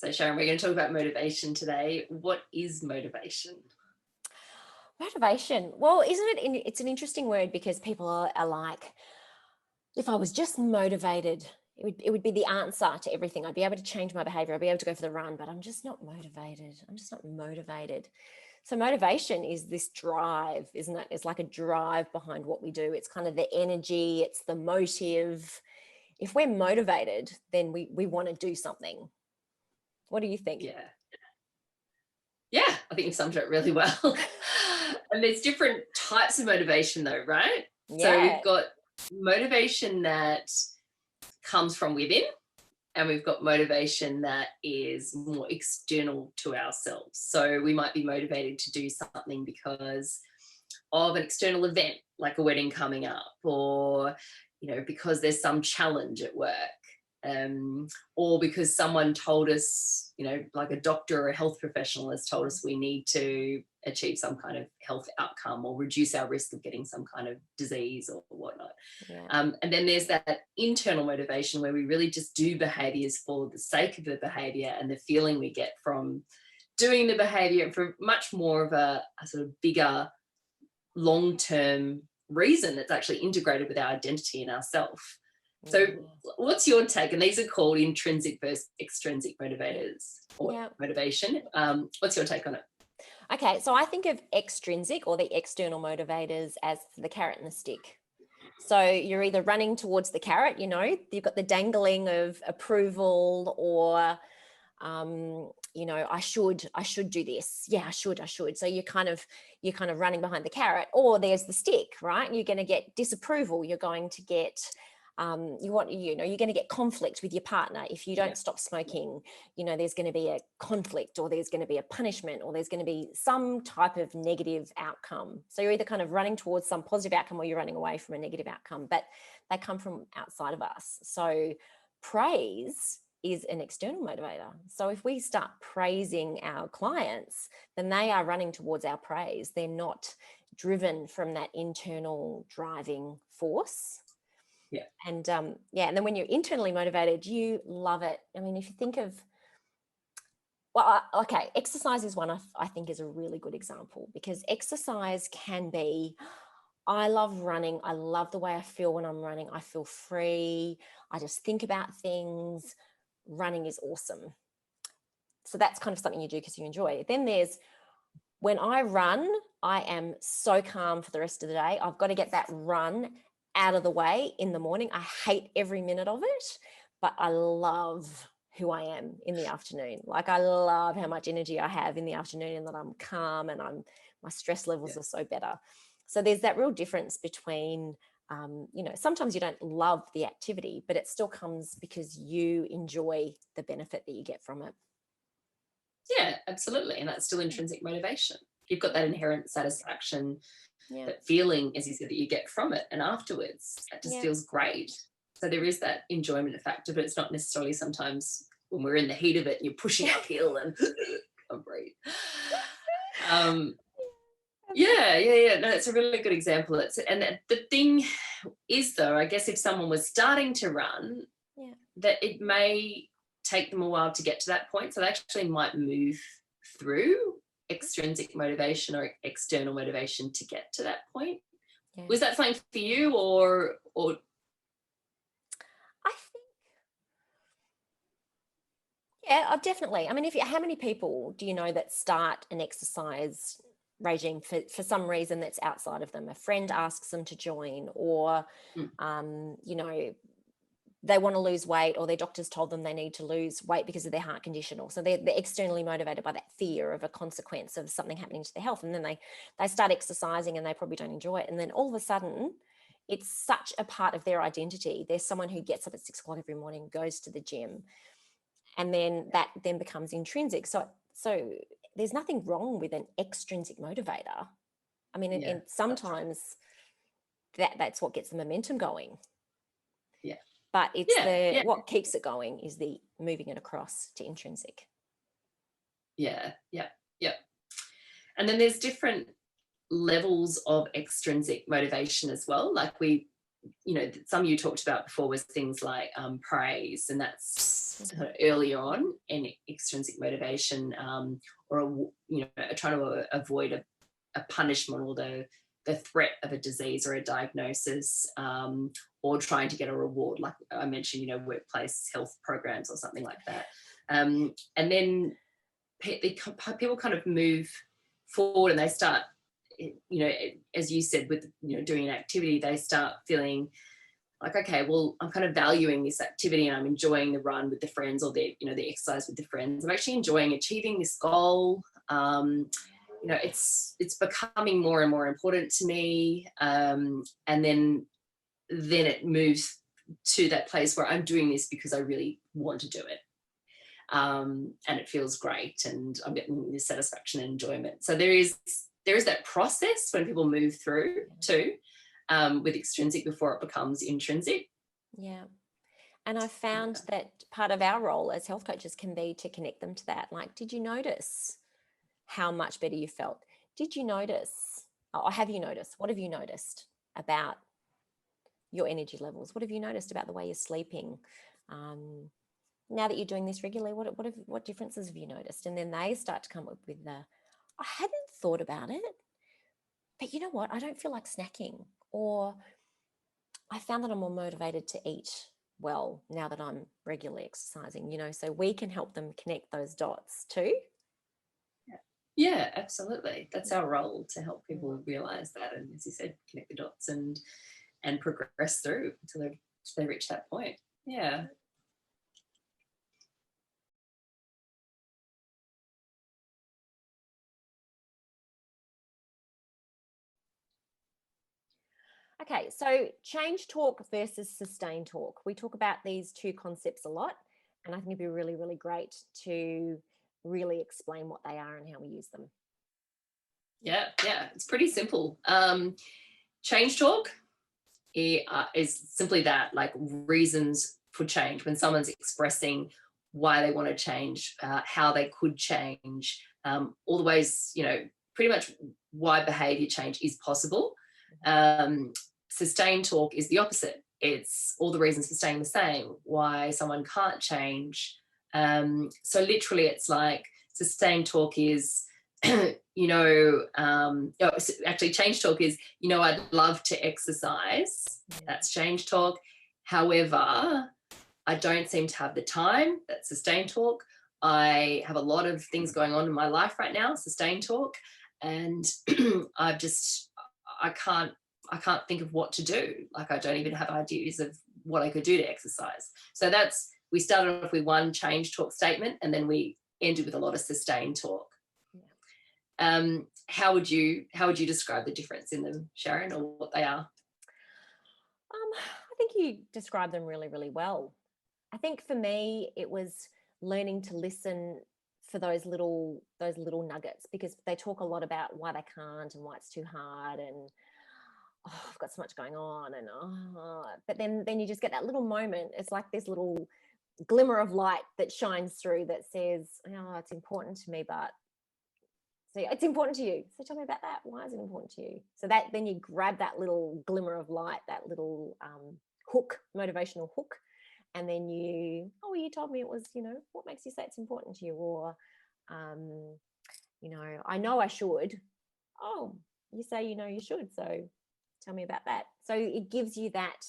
So Sharon, we're going to talk about motivation today. What is motivation? Motivation. Well, isn't it? It's an interesting word because people are like, if I was just motivated, it would be the answer to everything. I'd be able to change my behavior. I'd be able to go for the run, but I'm just not motivated. I'm just not motivated. So motivation is this drive, isn't it? It's like a drive behind what we do. It's kind of the energy. It's the motive. If we're motivated, then we want to do something. What do you think? Yeah. Yeah, I think you summed it up really well. And there's different types of motivation though, right? So Yeah. we've got motivation that comes from within, and we've got motivation that is more external to ourselves. So we might be motivated to do something because of an external event, like a wedding coming up, or because there's some challenge at work, or because someone told us, like a doctor or a health professional has told us we need to achieve some kind of health outcome or reduce our risk of getting some kind of disease or whatnot. Yeah. And then there's that internal motivation where we really just do behaviors for the sake of the behavior and the feeling we get from doing the behavior, and for much more of a sort of bigger long-term reason that's actually integrated with our identity and ourself. So what's your take? And these are called intrinsic versus extrinsic motivators or motivation. What's your take on it? Okay, so I think of extrinsic or the external motivators as the carrot and the stick. So you're either running towards the carrot, you've got the dangling of approval, or I should do this. Yeah, I should. So you're kind of running behind the carrot. Or there's the stick, right? You're going to get disapproval. You're going to get you're going to get conflict with your partner if you don't stop smoking. There's going to be a conflict, or there's going to be a punishment, or there's going to be some type of negative outcome. So you're either kind of running towards some positive outcome, or you're running away from a negative outcome, but they come from outside of us. So praise is an external motivator. So if we start praising our clients, then they are running towards our praise. They're not driven from that internal driving force. Yeah. And and then when you're internally motivated, you love it. I mean, if you think of, exercise is one I think is a really good example, because exercise can be, I love running. I love the way I feel when I'm running. I feel free. I just think about things. Running is awesome. So that's kind of something you do because you enjoy it. Then there's, when I run, I am so calm for the rest of the day. I've got to get that run out of the way in the morning. I hate every minute of it, but I love who I am in the afternoon. Like, I love how much energy I have in the afternoon, and that I'm calm, and my stress levels are so better. So there's that real difference between, sometimes you don't love the activity, but it still comes because you enjoy the benefit that you get from it. Yeah, absolutely. And that's still intrinsic motivation. You've got that inherent satisfaction, that feeling, as you said, that you get from it, and afterwards that just feels great. So there is that enjoyment factor, but it's not necessarily sometimes when we're in the heat of it and you're pushing uphill and can't breathe. No, it's a really good example. And the thing is, though, I guess if someone was starting to run, that it may take them a while to get to that point. So they actually might move through extrinsic motivation or external motivation to get to that point. Was that something for you, or I think, definitely. I mean, how many people do you know that start an exercise regime for some reason that's outside of them? A friend asks them to join, or they want to lose weight, or their doctors told them they need to lose weight because of their heart condition, or so they're externally motivated by that fear of a consequence of something happening to their health, and then they start exercising and they probably don't enjoy it, and then all of a sudden it's such a part of their identity. There's someone who gets up at 6 o'clock every morning, goes to the gym, and then that then becomes intrinsic. So there's nothing wrong with an extrinsic motivator. I mean, and sometimes that's what gets the momentum going. Yeah. But it's what keeps it going is the moving it across to intrinsic. Yeah. And then there's different levels of extrinsic motivation as well. Like we some you talked about before was things like praise, and that's sort of earlier on in extrinsic motivation, or trying to avoid a punishment or the threat of a disease or a diagnosis, or trying to get a reward, like I mentioned, workplace health programs or something like that. And then people kind of move forward and they start, as you said, with doing an activity, they start feeling like, okay, well, I'm kind of valuing this activity and I'm enjoying the run with the friends, or the exercise with the friends. I'm actually enjoying achieving this goal. It's becoming more and more important to me. And then it moves to that place where I'm doing this because I really want to do it. And it feels great and I'm getting this satisfaction and enjoyment. So there is that process when people move through too, with extrinsic before it becomes intrinsic. Yeah. And I found that part of our role as health coaches can be to connect them to that. Like, did you notice how much better you felt? Did you notice, or have you noticed? What have you noticed about your energy levels? What have you noticed about the way you're sleeping? Now that you're doing this regularly, what differences have you noticed? And then they start to come up with I hadn't thought about it, but you know what? I don't feel like snacking, or I found that I'm more motivated to eat well now that I'm regularly exercising, so we can help them connect those dots too. Yeah, absolutely. That's our role, to help people realize that. And as you said, connect the dots and progress through until they reach that point. Yeah. Okay, so change talk versus sustain talk. We talk about these two concepts a lot, and I think it'd be really, really great to really explain what they are and how we use them. Yeah, it's pretty simple. Change talk is simply that, like reasons for change. When someone's expressing why they want to change, how they could change, all the ways, pretty much why behavior change is possible. Sustain talk is the opposite. It's all the reasons for staying the same, why someone can't change. So literally it's like sustain talk is, actually change talk is, I'd love to exercise. That's change talk. However, I don't seem to have the time. That's sustain talk. I have a lot of things going on in my life right now, sustain talk. And I can't think of what to do. Like, I don't even have ideas of what I could do to exercise. So we started off with one change talk statement, and then we ended with a lot of sustain talk. How would you describe the difference in them, Sharon, or what they are? I think you described them really, really well. I think for me, it was learning to listen for those little nuggets, because they talk a lot about why they can't and why it's too hard, and I've got so much going on, and but then you just get that little moment. It's like this little glimmer of light that shines through that says, it's important to me, but so it's important to you. So tell me about that. Why is it important to you? So that then you grab that little glimmer of light, that little hook, motivational hook, and then you told me it was, what makes you say it's important to you? Or, I know I should. Oh, you say, you should. So tell me about that. So it gives you that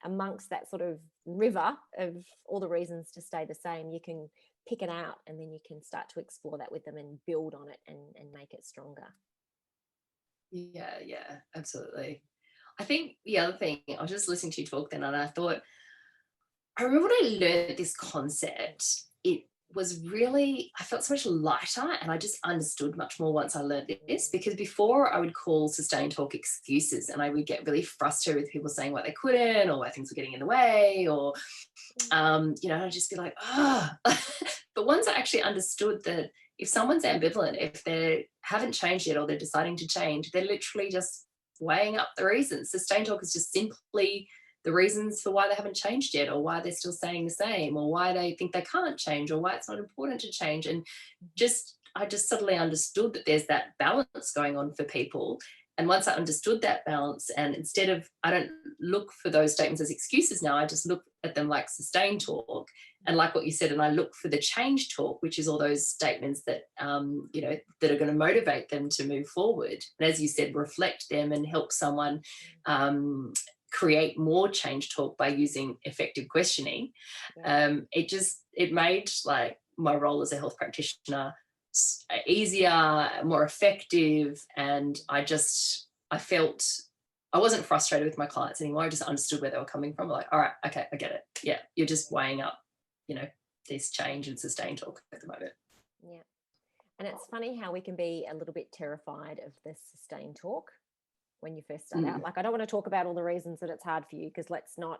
amongst that sort of river of all the reasons to stay the same, you can pick it out, and then you can start to explore that with them and build on it and make it stronger. Yeah, absolutely. I think the other thing, I was just listening to you talk then, and I thought, I remember when I learned this concept, it was really, I felt so much lighter, and I just understood much more once I learned this, because before I would call sustain talk excuses, and I would get really frustrated with people saying why they couldn't, or why things were getting in the way, or I'd just be like, but once I actually understood that if someone's ambivalent, if they haven't changed yet or they're deciding to change, they're literally just weighing up the reasons. Sustain talk is just simply the reasons for why they haven't changed yet, or why they're still staying the same, or why they think they can't change, or why it's not important to change. And I just suddenly understood that there's that balance going on for people. And once I understood that balance, and instead of, I don't look for those statements as excuses now, I just look at them like sustained talk. And like what you said, and I look for the change talk, which is all those statements that, that are going to motivate them to move forward. And as you said, reflect them and help someone create more change talk by using effective questioning. It made like my role as a health practitioner easier, more effective. And I felt I wasn't frustrated with my clients anymore. I just understood where they were coming from. Like, all right, okay, I get it. Yeah, you're just weighing up, this change and sustained talk at the moment. Yeah. And it's funny how we can be a little bit terrified of this sustained talk when you first start out. Like, I don't want to talk about all the reasons that it's hard for you, because let's not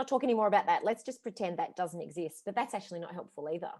talk anymore about that. Let's just pretend that doesn't exist. But that's actually not helpful either.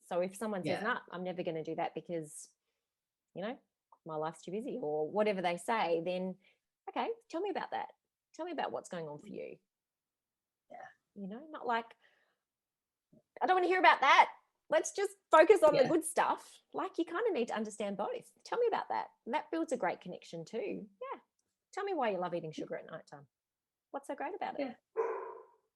So if someone says, "No, I'm never going to do that because, my life's too busy," or whatever they say, then, okay, tell me about that. Tell me about what's going on for you. Yeah. Not like, I don't want to hear about that. Let's just focus on the good stuff. Like, you kind of need to understand both. Tell me about that. And that builds a great connection too. Yeah. Tell me why you love eating sugar at nighttime. What's so great about it? Yeah.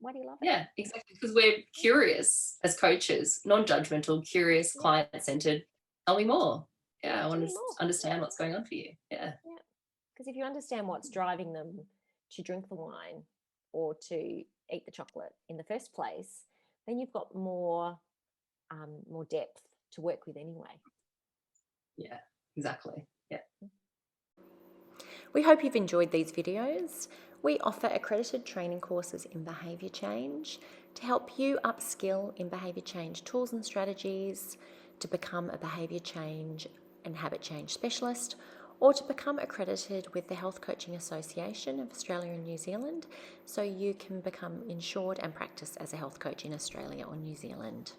Why do you love it? Yeah, exactly. Because we're curious as coaches, non-judgmental, curious, client-centered. Tell me more. Yeah, I want to understand what's going on for you. Yeah. Because if you understand what's driving them to drink the wine or to eat the chocolate in the first place, then you've got more depth to work with anyway. Yeah, exactly. Yeah. We hope you've enjoyed these videos. We offer accredited training courses in behaviour change to help you upskill in behaviour change tools and strategies, to become a behaviour change and habit change specialist, or to become accredited with the Health Coaching Association of Australia and New Zealand, so you can become insured and practice as a health coach in Australia or New Zealand.